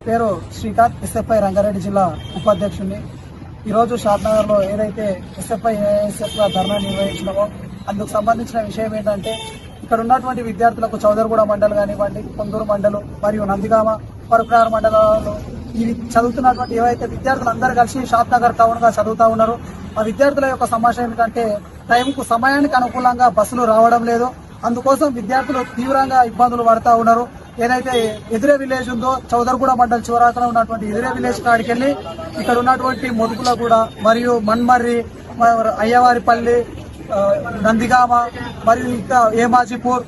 పేరు శ్రీకాంత్, ఎస్ఎఫ్ఐ రంగారెడ్డి జిల్లా ఉపాధ్యక్షుడిని. ఈరోజు షాద్నగర్ లో ఏదైతే ఎస్ఎఫ్ఐ ఏఎస్ఎఫ్ ధర్నా నిర్వహించినామో అందుకు సంబంధించిన విషయం ఏంటంటే, ఇక్కడ ఉన్నటువంటి విద్యార్థులకు చౌదరగూడ మండలి కానివ్వండి, కొందూరు మండలు మరియు నందిగామ పరుపురారు మండలాలు ఇవి చదువుతున్నటువంటి ఏవైతే విద్యార్థులు అందరూ కలిసి షాద్నగర్ టౌన్ గా చదువుతా ఉన్నారు. ఆ విద్యార్థుల యొక్క సమస్య ఏంటంటే సమయానికి అనుకూలంగా బస్సులు రావడం లేదు. అందుకోసం విద్యార్థులు తీవ్రంగా ఇబ్బందులు పడతా ఉన్నారు. ఏదైతే ఎదురే విలేజ్ ఉందో చౌదరగూడ మండలి చివరాకన ఉన్నటువంటి ఎదురే విలేజ్ కాడికి వెళ్ళి ఇక్కడ ఉన్నటువంటి మొదుపులగూడ మరియు మన్మర్రి, అయ్యవారిపల్లి, నందిగామ మరియు ఇంకా ఏమాజీపూర్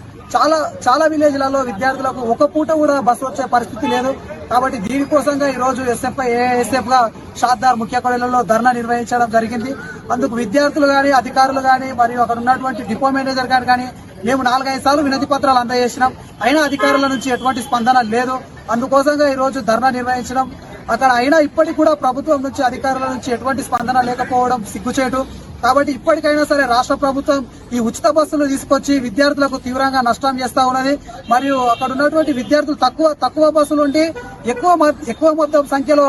చాలా విలేజ్లలో విద్యార్థులకు ఒక పూట కూడా బస్సు వచ్చే పరిస్థితి లేదు. కాబట్టి దీనికోసంగా ఈ రోజు ఎస్ఎఫ్ఐ ఏఎస్ఎఫ్ గా షాద్నగర్ ముఖ్య కూడలిలో ధర్నా నిర్వహించడం జరిగింది. అందుకు విద్యార్థులు గాని, అధికారులు గాని మరియు అక్కడ ఉన్నటువంటి డిపో మేనేజర్ గారు కానీ మేము 4-5 సార్లు వినతి పత్రాలు అందజేసినాం. అయినా అధికారుల నుంచి ఎటువంటి స్పందన లేదు. అందుకోసంగా ఈ రోజు ధర్నా నిర్వహించడం. అక్కడ అయినా ఇప్పటికి కూడా ప్రభుత్వం నుంచి, అధికారుల నుంచి ఎటువంటి స్పందన లేకపోవడం సిగ్గుచేటు. కాబట్టి ఇప్పటికైనా సరే రాష్ట్ర ప్రభుత్వం ఈ ఉచిత బస్సులు తీసుకొచ్చి విద్యార్థులకు తీవ్రంగా నష్టం చేస్తా ఉన్నది. మరియు అక్కడ ఉన్నటువంటి విద్యార్థులు తక్కువ బస్సులు ఉండి ఎక్కువ మొత్తం సంఖ్యలో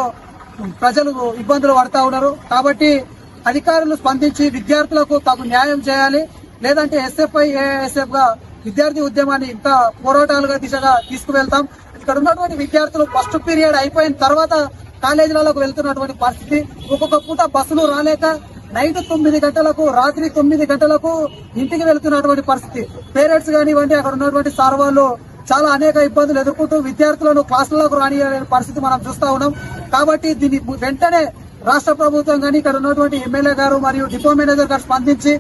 ప్రజలు ఇబ్బందులు పడతా ఉన్నారు. కాబట్టి అధికారులు స్పందించి విద్యార్థులకు తగు న్యాయం చేయాలి. లేదంటే ఎస్ఎఫ్ఐ ఏఎస్ఎఫ్ గా విద్యార్థి ఉద్యమాన్ని ఇంకా పోరాటాలుగా దిశగా తీసుకువెళ్తాం. ఇక్కడ ఉన్నటువంటి విద్యార్థులు ఫస్ట్ పీరియడ్ అయిపోయిన తర్వాత కాలేజీలకు వెళ్తున్నటువంటి పరిస్థితి. ఒక్కొక్క పూట బస్సులు రాలేక నైట్ 9 గంటలకు, రాత్రి 9 గంటలకు ఇంటికి వెళ్తున్నటువంటి పరిస్థితి. పేరెంట్స్ కానివ్వండి, అక్కడ ఉన్నటువంటి సార్ వాళ్ళు చాలా అనేక ఇబ్బందులు ఎదుర్కొంటూ విద్యార్థులను క్లాసులకు రానియని పరిస్థితి మనం చూస్తా ఉన్నాం. కాబట్టి దీన్ని వెంటనే రాష్ట్ర ప్రభుత్వం కానీ, ఇక్కడ ఉన్నటువంటి ఎమ్మెల్యే గారు మరియు డిపో మేనేజర్ గారు స్పందించి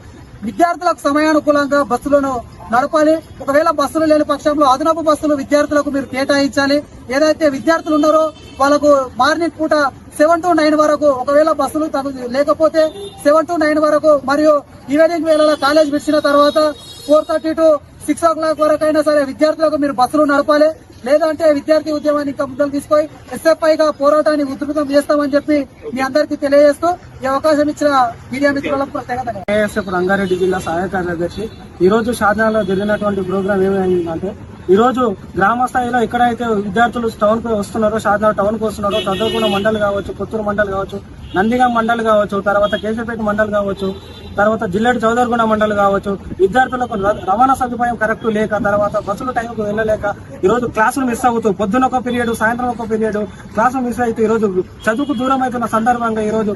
విద్యార్థులకు సమయానుకూలంగా బస్సులను నడపాలి. ఒకవేళ బస్సులు లేని పక్షంలో అదనపు బస్సులు విద్యార్థులకు మీరు కేటాయించాలి. ఏదైతే విద్యార్థులు ఉన్నారో వాళ్ళకు మార్నింగ్ పూట 7 to 9 వరకు, ఒకవేళ బస్సులు లేకపోతే 7 to 9 వరకు, మరియు ఈవినింగ్ వేళలో కాలేజ్ విడిచిన తర్వాత 4:30 to 6 o'clock వరకు అయినా సరే విద్యార్థులకు మీరు బస్సులు నడపాలి. లేదంటే విద్యార్థి ఉద్యమాన్ని ఇంకా ముందుకు తీసుకొని ఎస్ఎఫ్ఐగా పోరాటాన్ని ఉధృతం చేస్తామని చెప్పి మీ అందరికీ తెలియజేస్తూ ఈ అవకాశం ఇచ్చిన మీడియా మిత్రులకు ప్రత్యేకత. ఏఎస్ఎఫ్ రంగారెడ్డి జిల్లా సహాయ కార్యదర్శి. ఈ రోజు షాద్నగర్లో జరిగినటువంటి ప్రోగ్రాం ఏమైందంటే, ఈ రోజు గ్రామ స్థాయిలో ఎక్కడైతే విద్యార్థులు టౌన్ కు వస్తున్నారో, షాద్నగర్ టౌన్ కు వస్తున్నారో, చదువుకున్న మండలి కావచ్చు, కొత్తూరు మండలి కావచ్చు, నందిగాం మండలి కావచ్చు, తర్వాత కేశవపేట మండలి కావచ్చు, తర్వాత జిల్లేడు చౌదరగూడ మండలి కావచ్చు, విద్యార్థులకు రవాణా సదుపాయం కరెక్ట్ లేక, తర్వాత బస్సులు టైంకు వెళ్ళలేక ఈరోజు క్లాసులు మిస్ అవుతూ పొద్దున ఒక పీరియడ్, సాయంత్రం ఒక పీరియడ్ క్లాసులు మిస్ అవుతూ ఈరోజు చదువుకు దూరం అవుతున్న సందర్భంగా ఈరోజు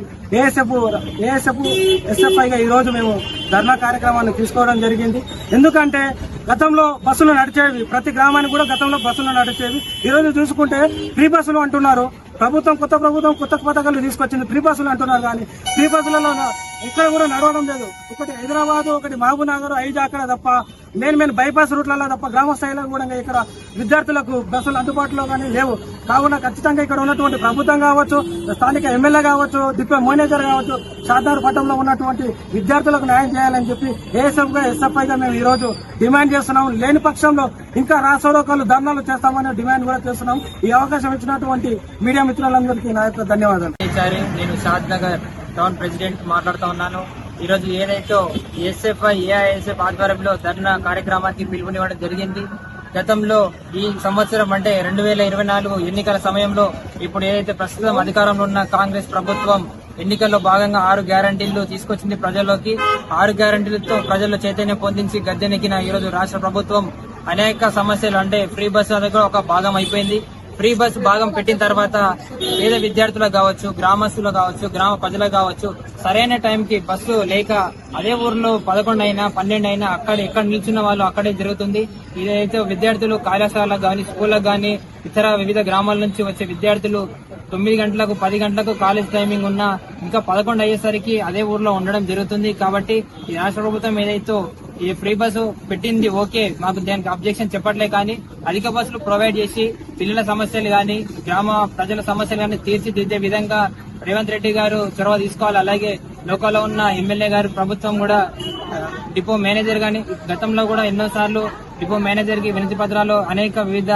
ఎస్ఎఫ్ఐగా ఈరోజు మేము ధర్నా కార్యక్రమాన్ని తీసుకోవడం జరిగింది. ఎందుకంటే గతంలో బస్సులు నడిచేవి, ప్రతి గ్రామానికి కూడా గతంలో బస్సులు నడిచేవి. ఈరోజు చూసుకుంటే ఫ్రీ బస్సులు అంటున్నారు. కొత్త ప్రభుత్వం కొత్త పథకాలు తీసుకొచ్చింది, ఫ్రీ బస్సులు అంటున్నారు. కానీ ఫ్రీ బస్సులలో ఇక్కడ కూడా నడవడం లేదు. ఒకటి హైదరాబాద్, ఒకటి మహబూబ్ నగర్, ఐదు అక్కడ తప్ప మెయిన్ బైపాస్ రూట్లలో తప్ప గ్రామ స్థాయిలో కూడా ఇక్కడ విద్యార్థులకు బస్సులు అందుబాటులో కానీ లేవు. కావున ఖచ్చితంగా ఇక్కడ ఉన్నటువంటి ప్రభుత్వం కావచ్చు, స్థానిక ఎమ్మెల్యే కావచ్చు, డిపో మేనేజర్ కావచ్చు, షాద్నగర్ పట్టణంలో ఉన్నటువంటి విద్యార్థులకు న్యాయం చేయాలని చెప్పి ఏఎస్ఎఫ్ గా ఎస్ఎఫ్ఐ గా మేము ఈ రోజు డిమాండ్ చేస్తున్నాం. లేని పక్షంలో ఇంకా రాష్ట్రంలో ధర్నాలు చేస్తామని డిమాండ్ కూడా చేస్తున్నాం. ఈ అవకాశం ఇచ్చినటువంటి మీడియా మిత్రులందరికీ నా యొక్క ధన్యవాదాలు. నేను షాద్నగర్ టౌన్ ప్రెసిడెంట్ మాట్లాడుతూ ఉన్నాను. ఈ రోజు ఏదైతే ఎస్ఎఫ్ఐ ఏఐఎస్ఎఫ్ ఆధ్వర్యంలో ధర్నా కార్యక్రమానికి పిలుపునివ్వడం జరిగింది. గతంలో ఈ సంవత్సరం అంటే 2024 ఎన్నికల సమయంలో ఇప్పుడు ఏదైతే ప్రస్తుతం అధికారంలో ఉన్న కాంగ్రెస్ ప్రభుత్వం ఎన్నికల్లో భాగంగా 6 గ్యారంటీలు తీసుకొచ్చింది ప్రజల్లోకి. 6 గ్యారంటీలతో ప్రజల్లో చైతన్యం పొందించి గద్దెనెక్కిన ఈ రోజు రాష్ట్ర ప్రభుత్వం అనేక సమస్యలు అంటే ఫ్రీ బస్సు అనేది కూడా ఒక భాగం అయిపోయింది. ఫ్రీ బస్ భాగం పెట్టిన తర్వాత పేద విద్యార్థులకు కావచ్చు, గ్రామస్తులకు కావచ్చు, గ్రామ ప్రజలకు కావచ్చు సరైన టైంకి బస్సు లేక అదే ఊర్లో 11 అయినా 12 అయినా ఎక్కడ నిల్చున్న వాళ్ళు అక్కడే జరుగుతుంది. ఇదైతే విద్యార్థులు కళాశాలకు గాని, స్కూళ్ళకు గాని, ఇతర వివిధ గ్రామాల నుంచి వచ్చే విద్యార్థులు 9 గంటలకు 10 గంటలకు కాలేజ్ టైమింగ్ ఉన్నా ఇంకా 11 అయ్యేసరికి అదే ఊర్లో ఉండడం జరుగుతుంది. కాబట్టి ఈ రాష్ట్ర ప్రభుత్వం ఏదైతే ఈ ఫ్రీ బస్సు పెట్టింది ఓకే, మాకు దానికి అబ్జెక్షన్ చెప్పట్లే, కానీ అధిక బస్సులు ప్రొవైడ్ చేసి పిల్లల సమస్యలు గాని, గ్రామ ప్రజల సమస్యలు గాని తీర్చిదిద్దే విధంగా రేవంత్ రెడ్డి గారు చొరవ తీసుకోవాలి. అలాగే లోకల్లో ఉన్న ఎమ్మెల్యే గారు ప్రభుత్వం కూడా డిపో మేనేజర్ గాని గతంలో కూడా ఎన్నోసార్లు డిపో మేనేజర్ కి వినతి పత్రాలు అనేక వివిధ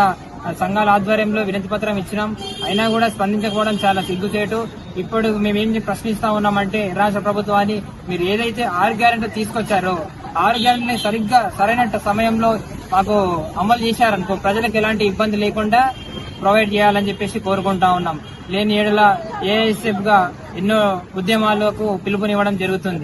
సంఘాల ఆధ్వర్యంలో వినతి పత్రం ఇచ్చినాం. అయినా కూడా స్పందించకపోవడం చాలా సిగ్గుచేటు. ఇప్పుడు మేమేం ప్రశ్నిస్తా ఉన్నామంటే రాష్ట్ర ప్రభుత్వాన్ని, మీరు ఏదైతే 6 గ్యారెంటీ తీసుకొచ్చారో 6 గ్యారెంటీ సరైన సమయంలో మాకు అమలు చేశారనుకో ప్రజలకు ఎలాంటి ఇబ్బంది లేకుండా ప్రొవైడ్ చేయాలని చెప్పేసి కోరుకుంటా ఉన్నాం. లేని ఏడల ఏఐఎస్ఎఫ్ గా ఎన్నో ఉద్యమాలకు పిలుపునివ్వడం జరుగుతుంది.